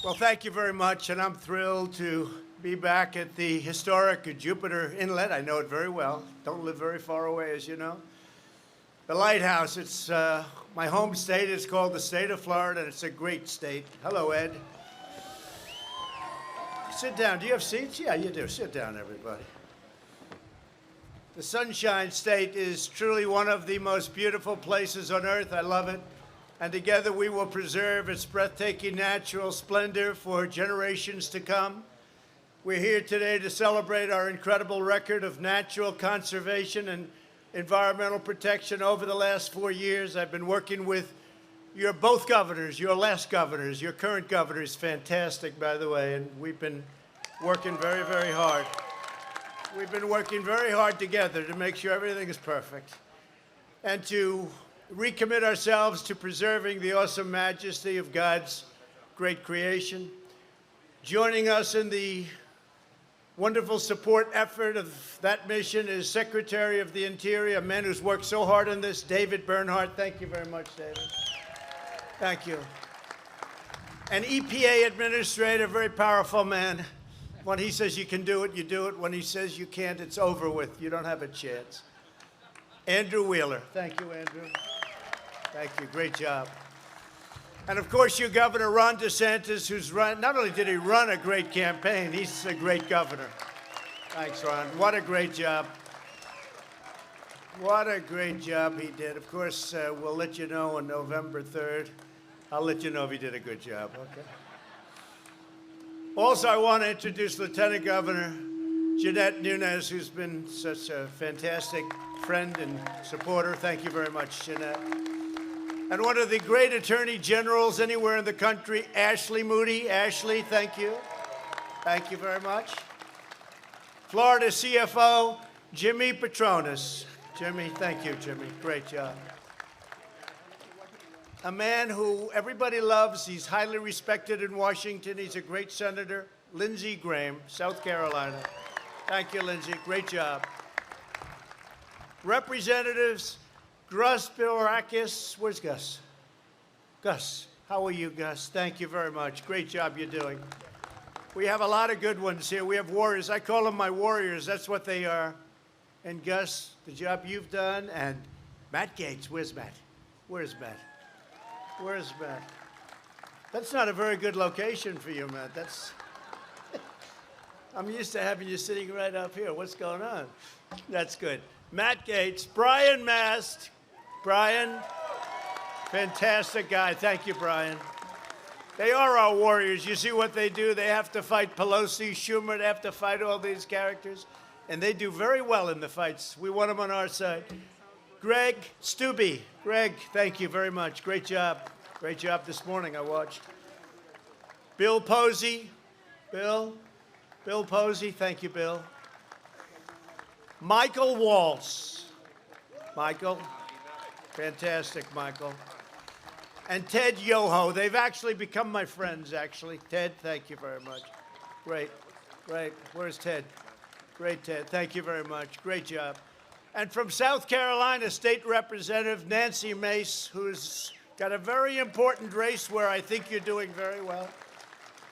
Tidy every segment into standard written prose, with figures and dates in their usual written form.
Well, thank you very much, and I'm thrilled to be back at the historic Jupiter Inlet. I know it very well. Don't live very far away, as you know. The lighthouse, it's my home state. It's called the state of Florida, and it's a great state. Hello, Ed. Sit down. Do you have seats? Yeah, you do. Sit down, everybody. The Sunshine State is truly one of the most beautiful places on earth. I love it. And together we will preserve its breathtaking natural splendor for generations to come. We're here today to celebrate our incredible record of natural conservation and environmental protection over the last 4 years. I've been working with your both governors, your last governors. Your current governor is fantastic, by the way, and we've been working very, very hard. We've been working very hard together to make sure everything is perfect and to recommit ourselves to preserving the awesome majesty of God's great creation. Joining us in the wonderful support effort of that mission is Secretary of the Interior, a man who's worked so hard on this, David Bernhardt. Thank you very much, David. Thank you. An EPA Administrator, very powerful man. When he says you can do it, you do it. When he says you can't, it's over with. You don't have a chance. Andrew Wheeler. Thank you, Andrew. Thank you. Great job. And of course, your Governor, Ron DeSantis, who's run, not only did he run a great campaign, he's a great governor. Thanks, Ron. What a great job. What a great job he did. Of course, we'll let you know on November 3rd. I'll let you know if he did a good job, okay? Also, I want to introduce Lieutenant Governor Jeanette Nunez, who's been such a fantastic friend and supporter. Thank you very much, Jeanette. And one of the great attorney generals anywhere in the country, Ashley Moody. Ashley, thank you. Thank you very much. Florida CFO, Jimmy Patronis. Jimmy, thank you, Jimmy. Great job. A man who everybody loves. He's highly respected in Washington. He's a great senator, Lindsey Graham, South Carolina. Thank you, Lindsey. Great job. Representatives, Gus Birakis. Where's Gus? Gus, how are you, Gus? Thank you very much. Great job you're doing. We have a lot of good ones here. We have warriors. I call them my warriors. That's what they are. And Gus, the job you've done. And Matt Gaetz. Where's Matt? Where's Matt? Where's Matt? That's not a very good location for you, Matt. That's. I'm used to having you sitting right up here. What's going on? That's good. Matt Gaetz, Brian Mast. Brian, fantastic guy. Thank you, Brian. They are our warriors. You see what they do? They have to fight Pelosi, Schumer. They have to fight all these characters. And they do very well in the fights. We want them on our side. Greg Stubbe. Greg, thank you very much. Great job. Great job this morning, I watched. Bill Posey. Bill Posey. Thank you, Bill. Michael Waltz. Michael. Fantastic, Michael. And Ted Yoho. They've actually become my friends, actually. Ted, thank you very much. Great. Great. Where's Ted? Great, Ted. Thank you very much. Great job. And from South Carolina, State Representative Nancy Mace, who's got a very important race where I think you're doing very well.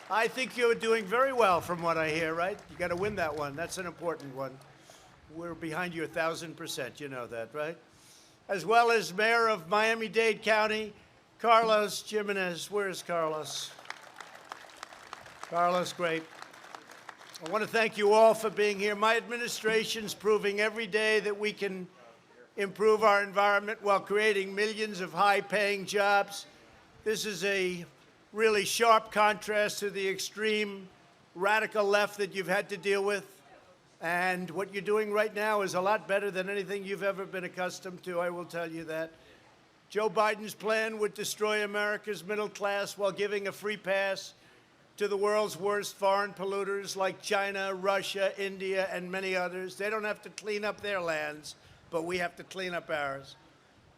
I think you're doing very well from what I hear, right? You got to win that one. That's an important one. We're behind you 1,000%. You know that, right? As well as Mayor of Miami-Dade County, Carlos Jimenez. Where's Carlos? Carlos, great. I want to thank you all for being here. My administration's proving every day that we can improve our environment while creating millions of high-paying jobs. This is a really sharp contrast to the extreme radical left that you've had to deal with. And what you're doing right now is a lot better than anything you've ever been accustomed to, I will tell you that. Joe Biden's plan would destroy America's middle class while giving a free pass to the world's worst foreign polluters like China, Russia, India, and many others. They don't have to clean up their lands, but we have to clean up ours.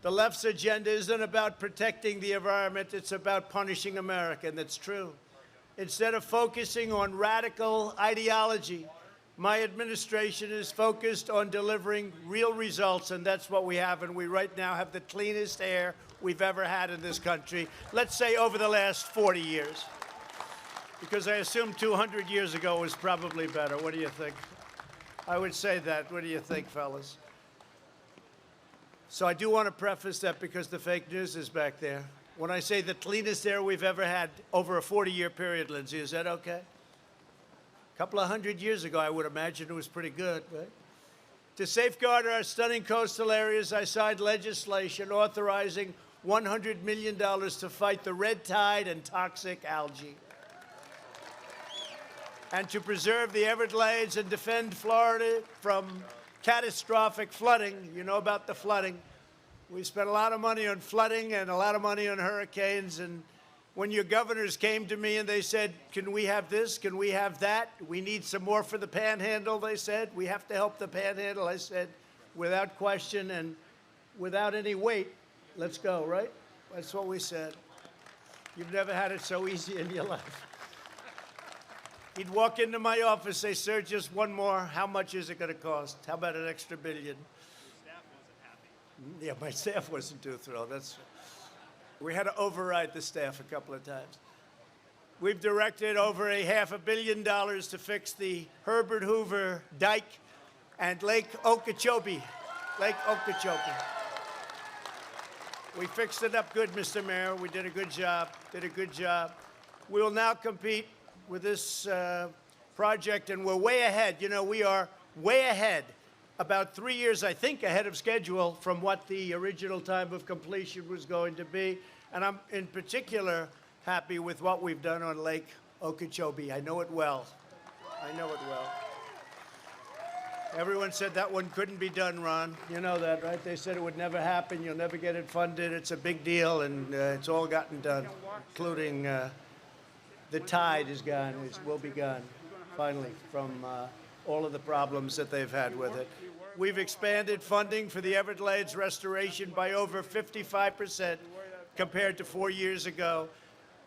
The left's agenda isn't about protecting the environment, it's about punishing America, and that's true. Instead of focusing on radical ideology, my administration is focused on delivering real results, and that's what we have, and we right now have the cleanest air we've ever had in this country, let's say over the last 40 years. Because I assume 200 years ago was probably better. What do you think? I would say that. What do you think, fellas? So I do want to preface that because the fake news is back there. When I say the cleanest air we've ever had over a 40-year period, Lindsay, is that okay? A couple of hundred years ago, I would imagine it was pretty good, right? To safeguard our stunning coastal areas, I signed legislation authorizing $100 million to fight the red tide and toxic algae, and to preserve the Everglades and defend Florida from catastrophic flooding. You know about the flooding. We spent a lot of money on flooding and a lot of money on hurricanes. And when your governors came to me and they said, can we have this? Can we have that? We need some more for the Panhandle, they said. We have to help the Panhandle. I said, without question and without any weight, let's go, right? That's what we said. You've never had it so easy in your life. He'd walk into my office, say, sir, just one more. How much is it going to cost? How about an extra $1 billion? Staff wasn't happy. Yeah, my staff wasn't too thrilled. We had to override the staff a couple of times. We've directed over $500 million to fix the Herbert Hoover Dike and Lake Okeechobee. Lake Okeechobee. We fixed it up good, Mr. Mayor. We did a good job. We will now compete with this project, and we're way ahead. You know, we are way ahead, about 3 years, I think, ahead of schedule from what the original time of completion was going to be. And I'm in particular happy with what we've done on Lake Okeechobee. I know it well. I know it well. Everyone said that one couldn't be done, Ron. You know that, right? They said it would never happen. You'll never get it funded. It's a big deal, and it's all gotten done, including the tide is gone, will be gone, finally, from all of the problems that they've had with it. We've expanded funding for the Everglades restoration by over 55% compared to 4 years ago.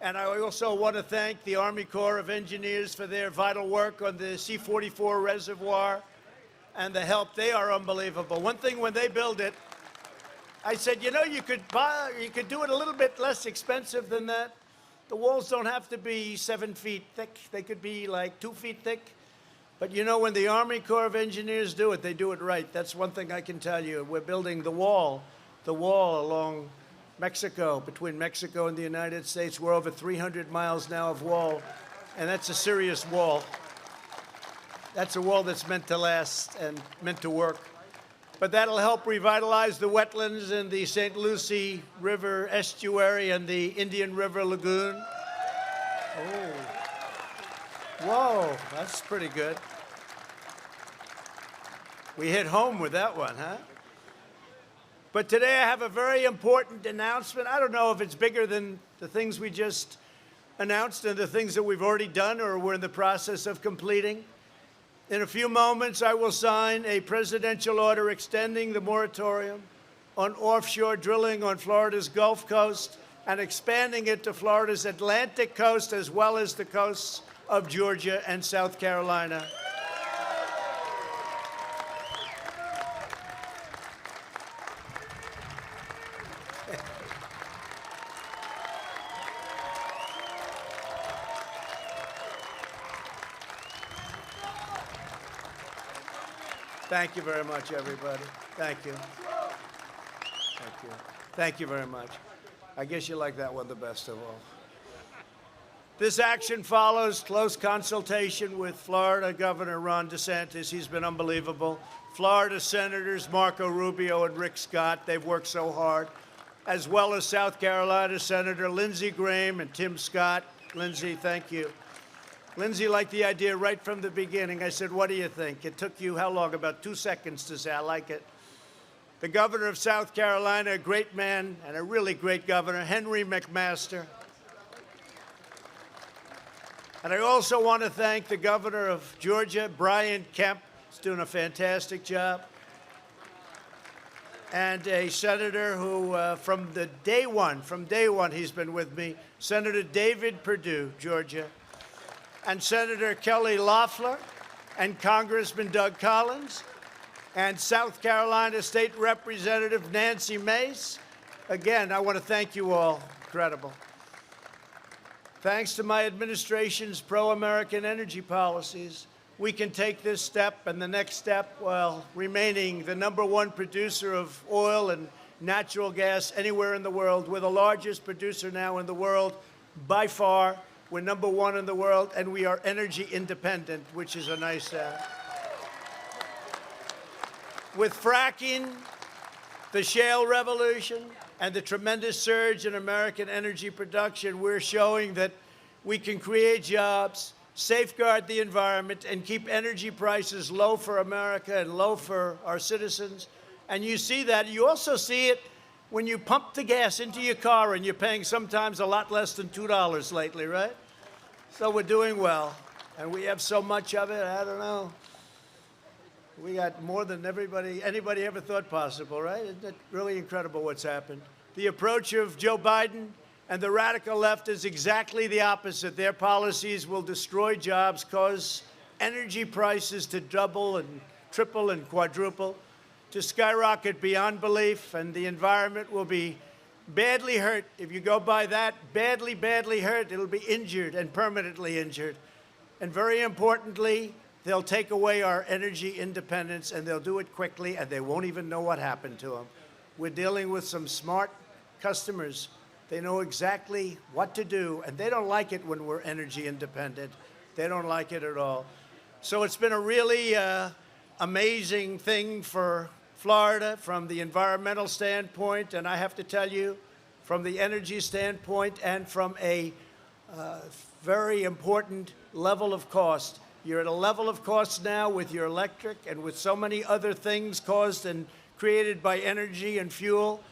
And I also want to thank the Army Corps of Engineers for their vital work on the C-44 reservoir and the help. They are unbelievable. One thing, when they build it, I said, you know, you could do it a little bit less expensive than that. The walls don't have to be 7 feet thick. They could be like 2 feet thick. But you know, when the Army Corps of Engineers do it, they do it right. That's one thing I can tell you. We're building the wall along Mexico, between Mexico and the United States. We're over 300 miles now of wall, and that's a serious wall. That's a wall that's meant to last and meant to work. But that'll help revitalize the wetlands in the St. Lucie River estuary and the Indian River Lagoon. Oh. Whoa, that's pretty good. We hit home with that one, huh? But today I have a very important announcement. I don't know if it's bigger than the things we just announced and the things that we've already done or we're in the process of completing. In a few moments, I will sign a presidential order extending the moratorium on offshore drilling on Florida's Gulf Coast and expanding it to Florida's Atlantic coast as well as the coasts of Georgia and South Carolina. Thank you very much, everybody. Thank you. Thank you. Thank you very much. I guess you like that one the best of all. This action follows close consultation with Florida Governor Ron DeSantis. He's been unbelievable. Florida Senators Marco Rubio and Rick Scott, they've worked so hard, as well as South Carolina Senator Lindsey Graham and Tim Scott. Lindsey, thank you. Lindsey liked the idea right from the beginning. I said, what do you think? It took you how long? About 2 seconds to say, I like it. The governor of South Carolina, a great man and a really great governor, Henry McMaster. And I also want to thank the governor of Georgia, Brian Kemp. He's doing a fantastic job. And a senator who, from day one, he's been with me, Senator David Perdue, Georgia. And Senator Kelly Loeffler, and Congressman Doug Collins, and South Carolina State Representative Nancy Mace. Again, I want to thank you all. Incredible. Thanks to my administration's pro-American energy policies, we can take this step and the next step while remaining the #1 producer of oil and natural gas anywhere in the world. We're the largest producer now in the world by far. We're #1 in the world, and we are energy independent, which is a nice with fracking, the shale revolution, and the tremendous surge in American energy production, we're showing that we can create jobs, safeguard the environment, and keep energy prices low for America and low for our citizens. And you see that. You also see it when you pump the gas into your car and you're paying sometimes a lot less than $2 lately, right? So we're doing well. And we have so much of it, I don't know. We got more than anybody ever thought possible, right? Isn't it really incredible what's happened? The approach of Joe Biden and the radical left is exactly the opposite. Their policies will destroy jobs, cause energy prices to double and triple and quadruple, to skyrocket beyond belief, and the environment will be badly hurt. If you go by that, badly, badly hurt, it'll be injured and permanently injured. And very importantly, they'll take away our energy independence, and they'll do it quickly, and they won't even know what happened to them. We're dealing with some smart customers. They know exactly what to do, and they don't like it when we're energy independent. They don't like it at all. So it's been a really amazing thing for Florida from the environmental standpoint, and I have to tell you, from the energy standpoint and from a very important level of cost. You're at a level of cost now with your electric and with so many other things caused and created by energy and fuel,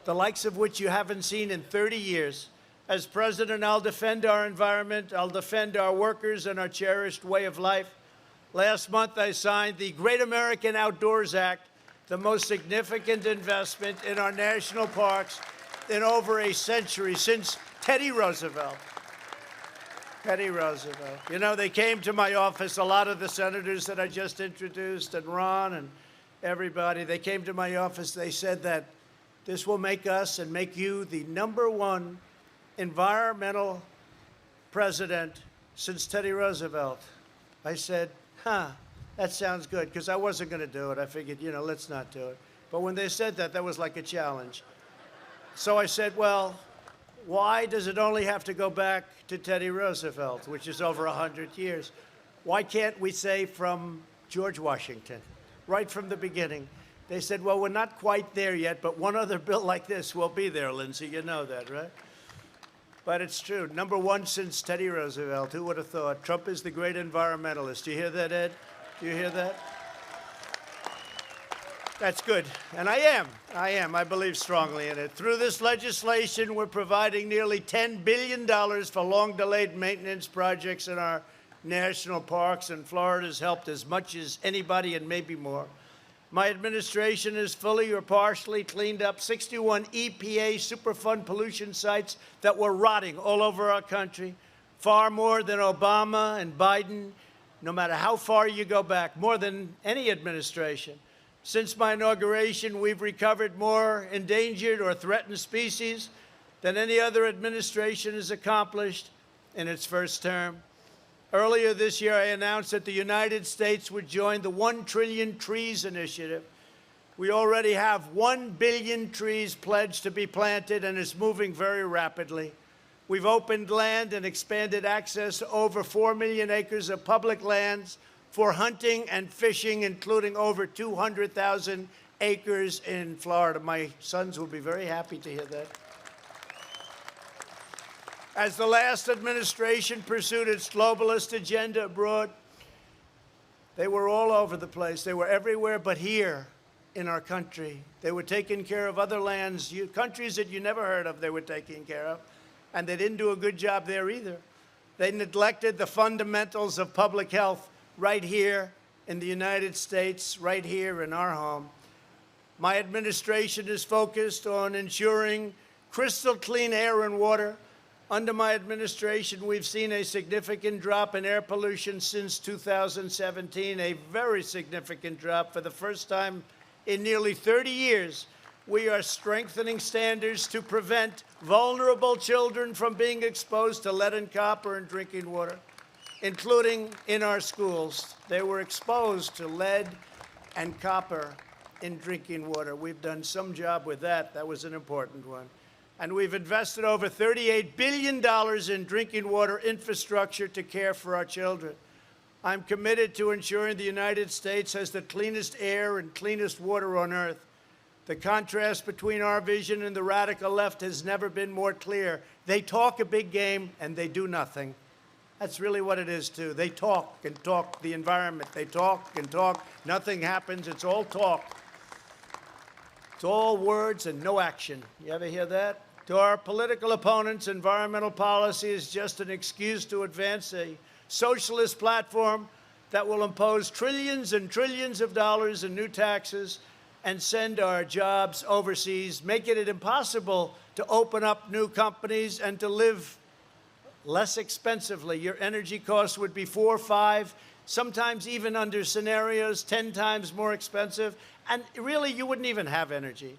the likes of which you haven't seen in 30 years. As president, I'll defend our environment, I'll defend our workers and our cherished way of life. Last month, I signed the Great American Outdoors Act, the most significant investment in our national parks in over a century, since Teddy Roosevelt. Teddy Roosevelt. You know, they came to my office, a lot of the senators that I just introduced, and Ron and everybody, they came to my office, they said that this will make us and make you the #1 environmental president since Teddy Roosevelt. I said, that sounds good, because I wasn't going to do it. I figured, let's not do it. But when they said that, that was like a challenge. So I said, well, why does it only have to go back to Teddy Roosevelt, which is over 100 years? Why can't we say from George Washington, right from the beginning? They said, well, we're not quite there yet, but one other bill like this will be there, Lindsay. You know that, right? But it's true. #1 since Teddy Roosevelt. Who would have thought? Trump is the great environmentalist. Do you hear that, Ed? Do you hear that? That's good. And I am. I believe strongly in it. Through this legislation, we're providing nearly $10 billion for long-delayed maintenance projects in our national parks, and Florida's helped as much as anybody and maybe more. My administration has fully or partially cleaned up 61 EPA Superfund pollution sites that were rotting all over our country, far more than Obama and Biden, no matter how far you go back, more than any administration. Since my inauguration, we've recovered more endangered or threatened species than any other administration has accomplished in its first term. Earlier this year, I announced that the United States would join the 1 Trillion Trees Initiative. We already have 1 billion trees pledged to be planted, and it's moving very rapidly. We've opened land and expanded access to over 4 million acres of public lands for hunting and fishing, including over 200,000 acres in Florida. My sons will be very happy to hear that. As the last administration pursued its globalist agenda abroad, they were all over the place. They were everywhere but here in our country. They were taking care of other lands, countries that you never heard of, they were taking care of. And they didn't do a good job there either. They neglected the fundamentals of public health right here in the United States, right here in our home. My administration is focused on ensuring crystal clean air and water. Under my administration, we've seen a significant drop in air pollution since 2017, a very significant drop. For the first time in nearly 30 years, We are strengthening standards to prevent vulnerable children from being exposed to lead and copper in drinking water, including in our schools. They were exposed to lead and copper in drinking water. We've done some job with that. That was an important one. And we've invested over $38 billion in drinking water infrastructure to care for our children. I'm committed to ensuring the United States has the cleanest air and cleanest water on earth. The contrast between our vision and the radical left has never been more clear. They talk a big game and they do nothing. That's really what it is, too. They talk and talk the environment. They talk and talk. Nothing happens. It's all talk. It's all words and no action. You ever hear that? To our political opponents, environmental policy is just an excuse to advance a socialist platform that will impose trillions and trillions of dollars in new taxes and send our jobs overseas, making it impossible to open up new companies and to live less expensively. Your energy costs would be 4, 5, sometimes even under scenarios, 10 times more expensive. And really, you wouldn't even have energy.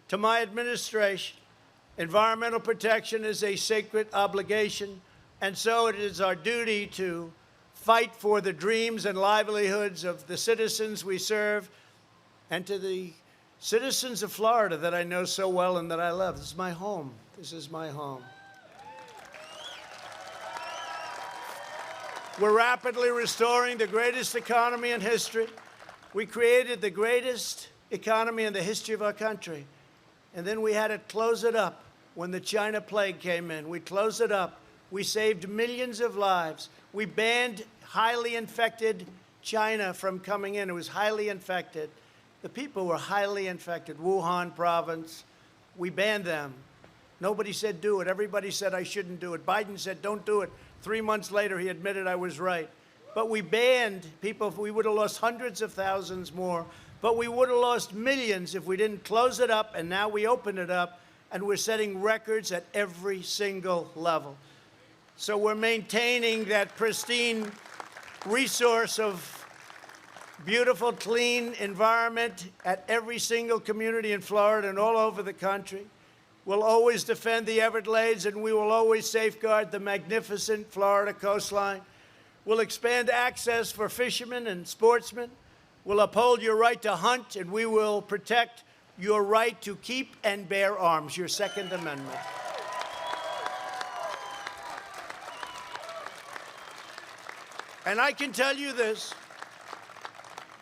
To my administration, environmental protection is a sacred obligation, and so it is our duty to fight for the dreams and livelihoods of the citizens we serve, and to the citizens of Florida that I know so well and that I love. This is my home. This is my home. We're rapidly restoring the greatest economy in history. We created the greatest economy in the history of our country. And then we had to close it up when the China plague came in. We closed it up. We saved millions of lives. We banned highly infected China from coming in. It was highly infected. The people were highly infected. Wuhan province, we banned them. Nobody said do it. Everybody said I shouldn't do it. Biden said don't do it. 3 months later, he admitted I was right. But we banned people. We would have lost hundreds of thousands more. But we would have lost millions if we didn't close it up. And now we open it up, and we're setting records at every single level. So we're maintaining that pristine resource of beautiful, clean environment at every single community in Florida and all over the country. We'll always defend the Everglades, and we will always safeguard the magnificent Florida coastline. We'll expand access for fishermen and sportsmen. We'll uphold your right to hunt, and we will protect your right to keep and bear arms, your Second Amendment. And I can tell you this.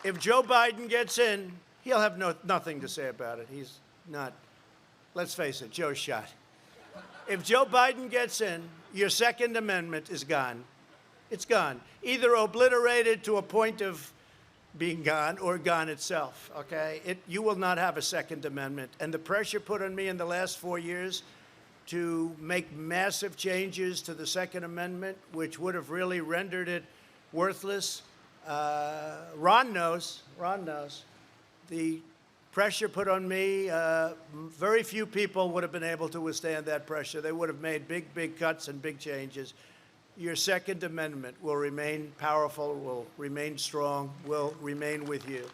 If Joe Biden gets in, he'll have nothing to say about it. He's not. Let's face it, Joe's shot. If Joe Biden gets in, your Second Amendment is gone. It's gone. Either obliterated to a point of being gone or gone itself, okay? You will not have a Second Amendment. And the pressure put on me in the last 4 years to make massive changes to the Second Amendment, which would have really rendered it worthless. Ron knows. The pressure put on me, very few people would have been able to withstand that pressure. They would have made big cuts and big changes. Your Second Amendment will remain powerful, will remain strong, will remain with you.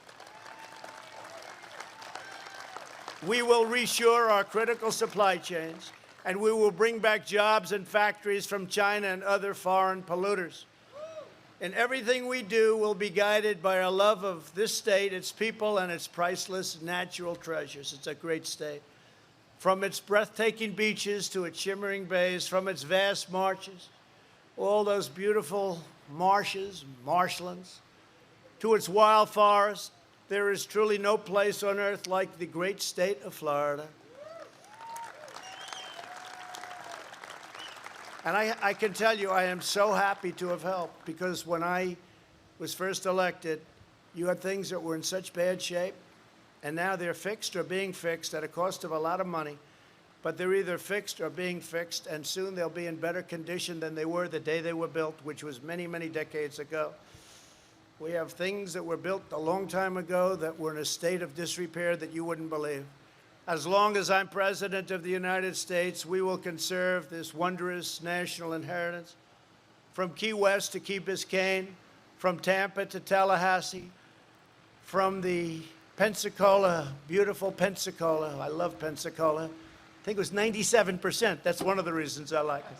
We will reshore our critical supply chains, and we will bring back jobs and factories from China and other foreign polluters. And everything we do will be guided by our love of this state, its people, and its priceless natural treasures. It's a great state. From its breathtaking beaches to its shimmering bays, from its vast marshes, all those beautiful marshes, marshlands, to its wild forests, there is truly no place on earth like the great state of Florida. And I can tell you, I am so happy to have helped, because when I was first elected, you had things that were in such bad shape, and now they're fixed or being fixed at a cost of a lot of money. But they're either fixed or being fixed, and soon they'll be in better condition than they were the day they were built, which was many, many decades ago. We have things that were built a long time ago that were in a state of disrepair that you wouldn't believe. As long as I'm President of the United States, we will conserve this wondrous national inheritance. From Key West to Key Biscayne, from Tampa to Tallahassee, from the Pensacola, beautiful Pensacola. I love Pensacola. I think it was 97%. That's one of the reasons I like it.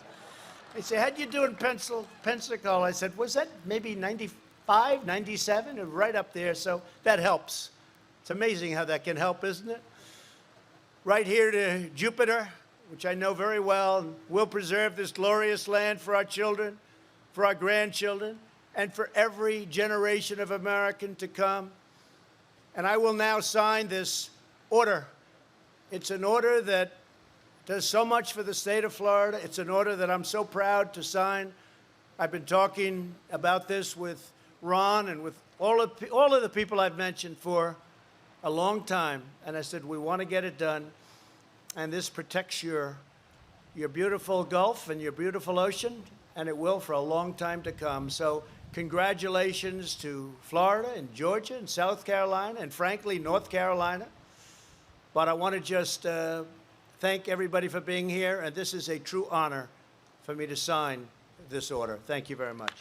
They say, how'd you do in Pensacola? I said, was that maybe 95, 97? Right up there, so that helps. It's amazing how that can help, isn't it? Right here to Jupiter, which I know very well, and we'll preserve this glorious land for our children, for our grandchildren, and for every generation of American to come. And I will now sign this order. It's an order that does so much for the state of Florida. It's an order that I'm so proud to sign. I've been talking about this with Ron and with all of the people I've mentioned for a long time. And I said, we want to get it done. And this protects your beautiful Gulf and your beautiful ocean, and it will for a long time to come. So congratulations to Florida and Georgia and South Carolina and, frankly, North Carolina. But I want to just thank everybody for being here, and this is a true honor for me to sign this order. Thank you very much.